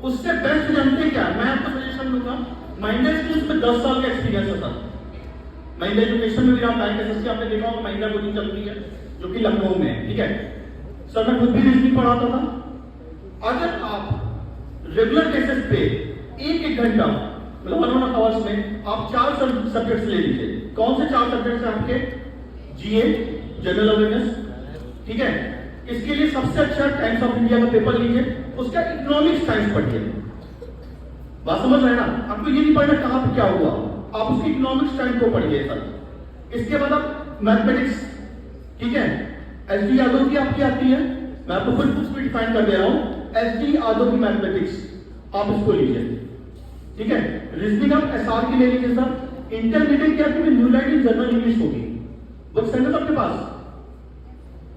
उससे बेस्ट जानते क्या, मैं आपको सजेशन दूंगा, महिंद्रा स्कूल्स में 10 साल का एक्सपीरियंस है सर। महिंद्रा एजुकेशन में भी आप बैंक एसएससी आपने देखा होगा, महिंद्रा कोचिंग चलती है जो कि लखनऊ में है, ठीक है सर। मैं खुद भी रीजनिंग पढ़ाता था। अगर आप रेगुलर बेसिस पे एक घंटा मतलब 1.5 आवर्स में आप 4 सब्जेक्ट्स ले लीजिए। कौन से 4 सब्जेक्ट्स हैं आपके? जीए, जनरल अवेयरनेस, ठीक है। इसके लिए सबसे अच्छा टाइम्स ऑफ इंडिया का पेपर लीजिए, उसका इकोनॉमिक्स साइंस पढ़िए। बात समझ रहे हैं ना? आपको ये नहीं पढ़ना कहां पे क्या हुआ, आप उसकी इकोनॉमिक्स टाइम को पढ़िए सर। इसके बाद आप मैथमेटिक्स, ठीक है, एसडी यादव की आपकी आती है, मैं आपको फुल बुक्स में डिफाइन कर दे रहा हूं। एसडी यादव की मैथमेटिक्स आप इसको लीजिए, ठीक है। रीजनिंग आप एसआर की ले लीजिए सर। इंटरमीडिएट की आपकी new light in general English होगी, बुक्स है ना आपके पास,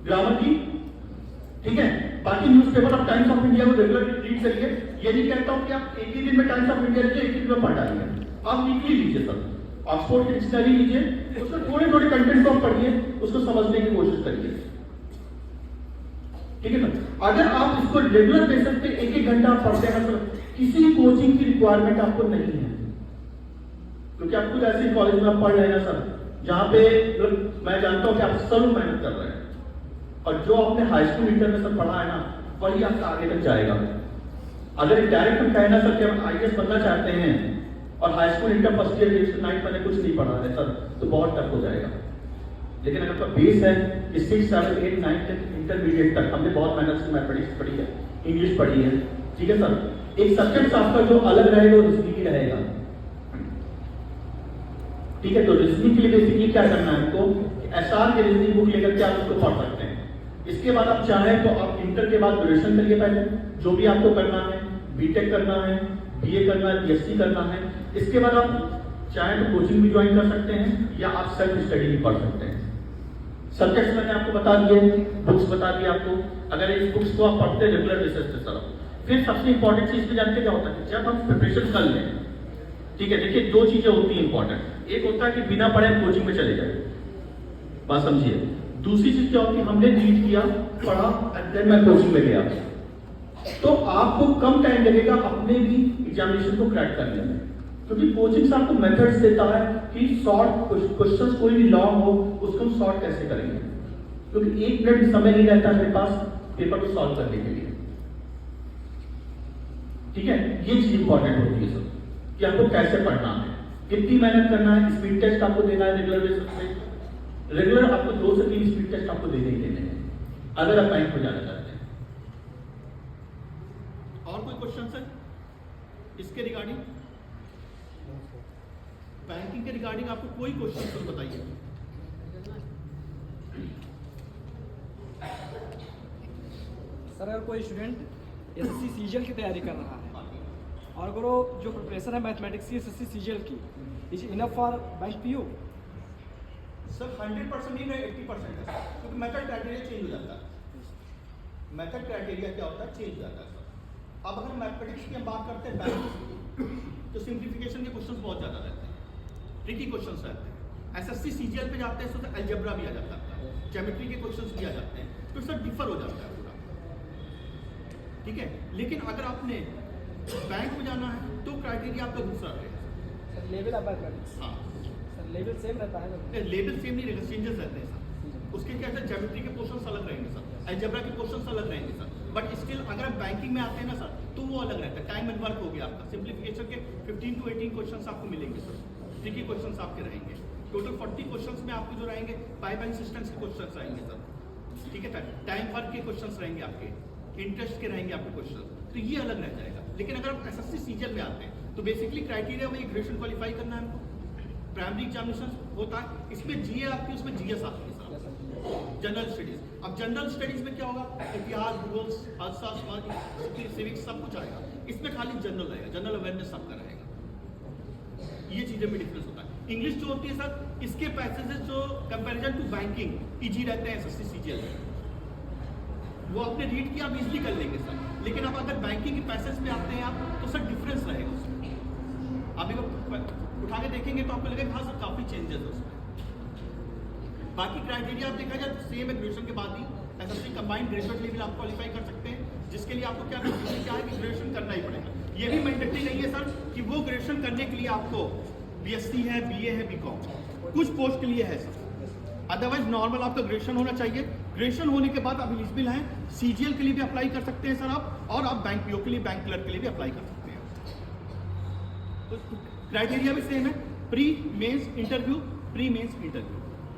ग्रामर की, ठीक है। बाकी न्यूज़पेपर आप टाइम्स ऑफ इंडिया को रेगुलर रीड करिए। ये नहीं कहता हूं कि आप एक ही दिन में टाइम्स ऑफ इंडिया लीजिए, एक ही दिन में पढ़ डालिए, आप वीकली लीजिए सर। ऑक्सफोर्ड की डिक्शनरी लीजिए, उसमें थोड़े थोड़े कंटेंट को आप पढ़िए, उसको समझने की कोशिश करिए, ठीक है सर। अगर आप इसको रेगुलर बेसिस पे एक घंटा पढ़ते हैं सर, किसी कोचिंग की रिक्वायरमेंट आपको नहीं है, क्योंकि आप खुद ऐसे कॉलेज में आप पढ़ रहे हैं सर जहां पे मैं जानता हूं कि आप सब मेहनत कर रहे हैं, और जो आपने हाई स्कूल इंटरनेशनल पढ़ा है ना वही आपका आगे तक जाएगा। अगर डायरेक्ट हम कहना सर कि हम आईएएस बनना चाहते हैं और high school inter first year 9th मैंने कुछ नहीं पढ़ा है सर, तो बहुत टफ हो जाएगा। लेकिन अगर आपका बेस है कि 6, 7, 8, 9 तक इंटरमीडिएट तक हमने बहुत मेहनत से मैथमेटिक्स पढ़ी है, इंग्लिश पढ़ी है, ठीक है सर। एक सब्जेक्ट आपका जो अलग रहेगा वो रीजनिंग ही रहेगा, ठीक है। तो रीजनिंग के लिए बेसिकली क्या करना है आपको, एसआर के रीजनिंग बुक लेकर के आप उसको पढ़ सकते हैं। इसके बाद आप चाहें तो आप इंटर के बाद ग्रेजुएशन करिए, पहले जो भी आपको करना है, बीटेक करना है, बीए करना है, बीएससी करना है। इसके बाद आप चाहें तो कोचिंग भी ज्वाइन कर सकते हैं या आप सेल्फ स्टडी भी पढ़ सकते हैं। सब्जेक्ट्स मैंने आपको बता दिए, बुक्स बता दिए आपको। अगर इस बुक्स को आप पढ़ते हैं रेगुलर बेसिस पे सर, फिर सबसे इंपॉर्टेंट चीज भी जानते क्या होता है, जब हम प्रिपरेशन कर लें, ठीक है, देखिए 2 चीजें होती हैं इंपॉर्टेंट। एक होता है कि बिना पढ़े कोचिंग में चले जाए, बात समझिए। दूसरी चीज क्या होती है, हमने रीड किया, पढ़ा, देन मैं कोचिंग में गया, तो आपको कम टाइम लगेगा अपने भी एग्जामिनेशन को क्रैक करने में, क्योंकि कोचिंग से आपको मेथड्स देता है कि शॉर्ट क्वेश्चंस कोई भी लॉन्ग हो उसको हम शॉर्ट कैसे करेंगे, क्योंकि 1 मिनट भी समय नहीं रहता मेरे पास पेपर को सॉल्व करने के लिए, ठीक है। ये चीज इंपॉर्टेंट होती है सर कि आपको कैसे पढ़ना है, कितनी मेहनत करना है। स्पीड टेस्ट आपको देना है रेगुलर बेसिस पे, रेगुलर आपको 2 से 3 स्पीड टेस्ट आपको देने ही देने हैं अगर आप बैंक में जाना चाहते हैं। और कोई क्वेश्चन सर इसके रिगार्डिंग, बैंकिंग के रिगार्डिंग आपको कोई क्वेश्चन तो बताइए। सर अगर कोई स्टूडेंट एसएससी सीजीएल की तैयारी कर रहा है और अगर वो जो प्रिपरेशन है मैथमेटिक्स की एसएससी सीजीएल की, is enough for bank PO? Sir 100% नहीं है, 80% है सर, क्योंकि मेथड क्राइटेरिया चेंज हो जाता है। मेथड क्राइटेरिया क्या होता है, चेंज हो जाता है सर। अब अगर मैथमेटिक्स की हम बात करते हैं बैंक तो सिंप्लीफिकेशन के क्वेश्चंस बहुत ज्यादा रहते हैं, ट्रिकी क्वेश्चंस रहते हैं। एसएससी सीजीएल पे जाते हैं तो अलजेब्रा भी आ जाता है, ज्योमेट्री के क्वेश्चंस भी आ जाते हैं, तो सर डिफर हो जाता है पूरा, ठीक है। लेकिन अगर आपने बैंक में जाना है तो क्राइटेरिया आपका दूसरा रहेगा सर। लेवल ऑफ मैथमेटिक्स, हाँ सर लेवल सेम रहता है ना? लेवल सेम नहीं रहेगा, चेंजेस रहते हैं सर। उसके क्या है, ज्योमेट्री के क्वेश्चंस अलग रहेंगे सर, अलजेब्रा के क्वेश्चंस अलग रहेंगे सर, बट स्टिल अगर आप बैंकिंग में आते हैं ना सर तो वो अलग रहता है। टाइम एंड वर्क हो गया आपका, सिंप्लीफिकेशन के 15 to 18 क्वेश्चंस आपको मिलेंगे सर, ट्रिकी क्वेश्चंस आपके रहेंगे। टोटल 40 क्वेश्चंस में आपको जो रहेंगे पाइप एंड सिस्टम्स के क्वेश्चंस रहेंगे सर, ठीक है सर। टाइम वर्क के क्वेश्चंस रहेंगे आपके, इंटरेस्ट के रहेंगे आपके क्वेश्चन, तो ये अलग रह जाएगा। लेकिन अगर आप एसएससी सीजीएल में आते हैं तो बेसिकली क्राइटेरिया वही ग्रेजुएशन क्वालिफाई करना है हमको, प्राइमरी एग्जामिनेशन होता है, इसमें जीए आपकी, उसमें जीएस आपकी सर, जनरल स्टडीज। अब जनरल स्टडीज में क्या होगा, इतिहास, भूगोल, अर्थशास्त्र, सिविक्स सब कुछ आएगा, इसमें खाली जनरल रहेगा, जनरल अवेयरनेस सबका रहेगा। ये चीजें में डिफरेंस होता है। इंग्लिश जो होती है सर, इसके पैसेजेस जो कंपैरिजन टू बैंकिंग इजी रहते हैं एसएससी सीजीएल में, वो आपने रीड किया आप इजीली कर लेंगे सर। लेकिन अब अगर बैंकिंग के पैसेज में आते हैं आप तो सर डिफरेंस रहेगा उसमें, आप एक उठा के देखेंगे तो आपको लगेगा हाँ सर काफी चेंजेस है उसमें। बाकी क्राइटेरिया आप देखा जाए सेम है, ग्रेजुएशन के बाद ही एसएससी कंबाइंड ग्रेजुएट लेवल आप क्वालिफाई कर सकते हैं, जिसके लिए आपको क्या है कि ग्रेजुएशन करना ही पड़ेगा। ये भी मैंडेटरी नहीं है सर कि वो ग्रेजुएशन करने के लिए आपको बीएससी है, बीए है, बीकॉम, कुछ पोस्ट के लिए है सर। अदरवाइज नॉर्मल आपका ग्रेजुएशन होना चाहिए। ग्रेजुएशन होने के बाद आप एलिजिबल हैं, सीजीएल के लिए भी अप्लाई कर सकते हैं सर आप, और आप बैंक पीओ के लिए, बैंक क्लर्क के लिए भी अप्लाई कर सकते हैं। तो क्राइटेरिया भी सेम है, pre mains interview, pre mains interview,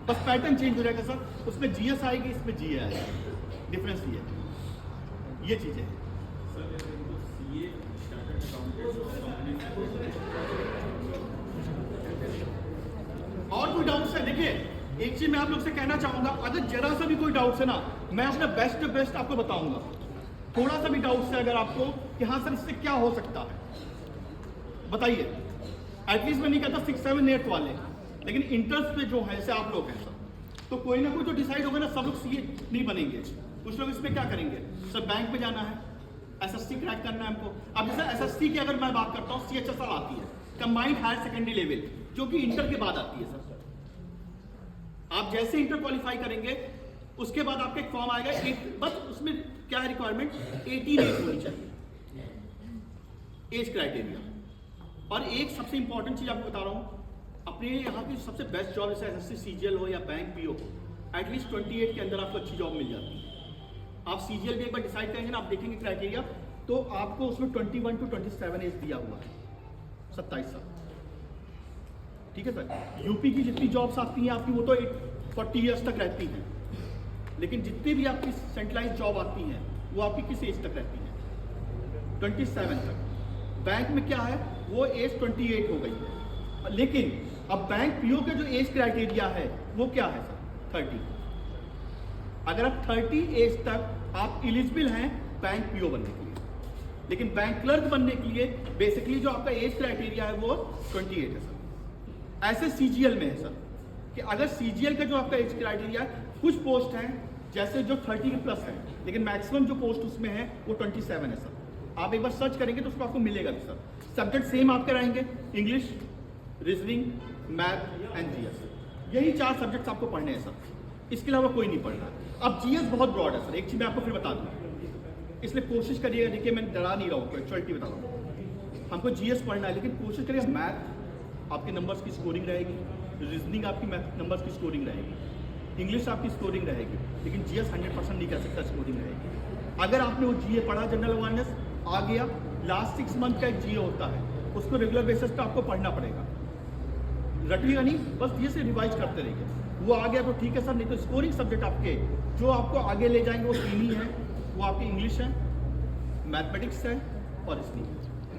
बस पैटर्न चेंज हो जाएगा सर। उसमें जीएस आएगी, इसमें जीए आएगा, डिफरेंस ये है, ये चीजें हैं। और कोई डाउट्स है? देखिए एक चीज मैं आप लोग से कहना चाहूंगा, अगर जरा सा भी कोई डाउट्स है ना, मैं अपना बेस्ट आपको बताऊंगा। थोड़ा सा भी डाउट्स है अगर आपको कि हाँ सर इससे क्या हो सकता है, बताइए। एटलीस्ट मैं नहीं कहता 6, 7, 8 वाले, लेकिन इंटरेस्ट पे जो है, जैसे आप लोग हैं सर, तो कोई ना कोई तो डिसाइड होगा ना, सब लोग सीए नहीं बनेंगे। कुछ लोग इसमें क्या करेंगे सर, बैंक में जाना है, एसएससी क्रैक करना है हमको। अब जैसे एसएससी की अगर मैं बात करता हूँ, सीएचएसएल आती है, कंबाइंड हायर सेकेंडरी लेवल, जो कि इंटर के बाद आती है सर। आप जैसे इंटर क्वालिफाई करेंगे उसके बाद आपका एक फॉर्म आएगा, एक बस उसमें क्या है रिक्वायरमेंट, 18 एज होनी चाहिए, एज क्राइटेरिया। और एक सबसे इंपॉर्टेंट चीज आपको बता रहा हूं, अपने यहाँ की सबसे बेस्ट जॉब जैसे एसएससी सीजीएल हो या बैंक पीओ हो, एटलीस्ट 28 के अंदर आपको अच्छी जॉब मिल जाती है। आप सीजीएल भी एक बार डिसाइड करेंगे ना, आप देखेंगे क्राइटेरिया, तो आपको उसमें 21 to 27 एज दिया हुआ है, 27 साल। ठीक है सर। यूपी की जितनी जॉब्स आती हैं आपकी, वो तो 40 ईयर्स तक रहती हैं, लेकिन जितनी भी आपकी सेंट्रलाइज जॉब आती हैं वो आपकी किस एज तक रहती हैं, 27 तक। बैंक में क्या है, वो एज 28 हो गई है, लेकिन अब बैंक पीओ के जो एज क्राइटेरिया है वो क्या है सर, 30। अगर आप 30 एज तक आप एलिजिबल हैं बैंक पीओ बनने के लिए, लेकिन बैंक क्लर्क बनने के लिए बेसिकली जो आपका एज क्राइटेरिया है वो 28 है सर। ऐसे सीजीएल में है सर कि अगर सीजीएल का जो आपका एज क्राइटेरिया, कुछ पोस्ट हैं जैसे जो 30 के प्लस है, लेकिन मैक्सिमम जो पोस्ट उसमें है वो 27 है सर। आप एक बार सर्च करेंगे तो उसको आपको मिलेगा भी सर। सब्जेक्ट सेम आपके रहेंगे, English, reasoning, math and GS, यही 4 सब्जेक्ट्स आपको पढ़ने हैं सर, इसके अलावा कोई नहीं पढ़ना है। अब जीएस बहुत ब्रॉड है सर, एक चीज मैं आपको फिर बता दूँ, इसलिए कोशिश करिएगा, देखिए मैं डरा नहीं रहा हूँ, एक्चुअलिटी बता रहा हूँ, हमको जीएस पढ़ना है, लेकिन कोशिश करिए मैथ आपके नंबर्स की स्कोरिंग रहेगी, रीजनिंग आपकी नंबर्स की स्कोरिंग रहेगी, इंग्लिश आपकी स्कोरिंग रहेगी, लेकिन जीएस 100% नहीं कह सकता स्कोरिंग रहेगी। अगर आपने वो जीए पढ़ा, जनरल अवेयरनेस आ गया, लास्ट 6 मंथ का एक जीए होता है, उसको रेगुलर बेसिस पे आपको पढ़ना पड़ेगा, रटिएगा नहीं, बस जीए से रिवाइज करते रहिए। वो आ गया तो ठीक है सर, नहीं तो स्कोरिंग सब्जेक्ट आपके जो आपको आगे ले जाएंगे वो 3 ही है, वो आपकी इंग्लिश है, मैथमेटिक्स है और रीजनिंग।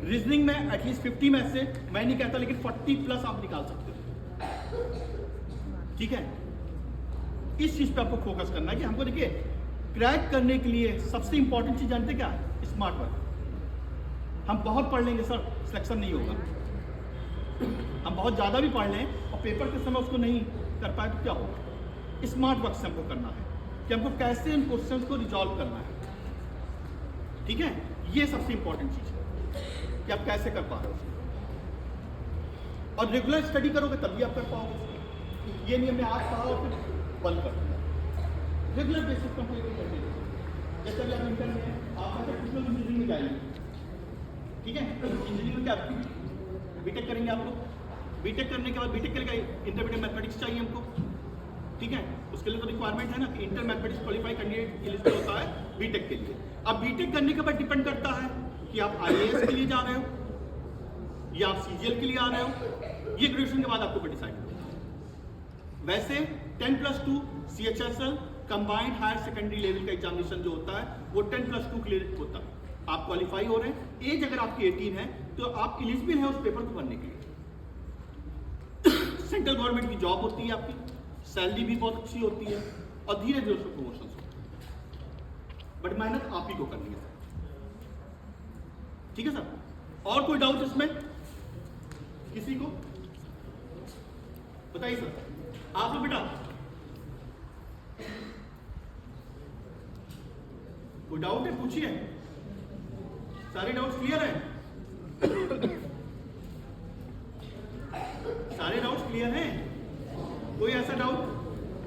रीजनिंग में एटलीस्ट 50 में से मैं नहीं कहता, लेकिन 40 प्लस आप निकाल सकते हो, ठीक है। इस चीज पे आपको फोकस करना है कि हमको देखिए क्रैक करने के लिए सबसे इंपॉर्टेंट चीज जानते क्या है, स्मार्ट वर्क। हम बहुत पढ़ लेंगे सर, सिलेक्शन नहीं होगा। हम बहुत ज्यादा भी पढ़ लें और पेपर के समय उसको नहीं कर पाए तो क्या होगा। स्मार्ट वर्क से हमको करना है कि हमको कैसे इन क्वेश्चंस को रिजॉल्व करना है, ठीक है। ये सबसे इंपॉर्टेंट चीज है कि आप कैसे कर पा रहे हो उसको, और रेगुलर स्टडी करोगे तभी आप कर पाओगे उसको। ये नहीं हमने आज पढ़ा और फिर बंद कर दिया, रेगुलर बेसिस पर हमको करते हैं। जैसे अभी आप इंटर में आप कुछ लोग इंजीनियरिंग में जाएंगे, ठीक है, इंजीनियरिंग में क्या बीटेक करेंगे आप लोग, बीटेक करने के बाद बीटेक के लिए इंटरमीडिएट मैथमेटिक्स चाहिए हमको, ठीक है। उसके लिए तो रिक्वायरमेंट है ना कि inter mathematics qualify candidate eligible होता है बीटेक के लिए। अब बीटेक करने के बाद डिपेंड करता है कि आप आईएएस के लिए जा रहे हो या आप सीजीएल के लिए आ रहे हो, ये ग्रेजुएशन के बाद आपको डिसाइड होगा। वैसे 10+2 CHSL combined higher secondary level का एग्जामिनेशन जो होता है वो 10+2 क्लियर होता है। आप क्वालिफाई हो रहे हैं, एज अगर आपकी 18 है तो आप एलिजिबल हैं उस पेपर को भरने के लिए। सेंट्रल गवर्नमेंट की जॉब होती है आपकी, सैलरी भी बहुत अच्छी होती है और धीरे धीरे उसमें प्रमोशन होते हैं, बट मेहनत आप ही को करनी है सर, ठीक है सर। और कोई डाउट इसमें किसी को बताइए सर। आप लोग बेटा कोई डाउट है पूछिए, सारे डाउट्स क्लियर है।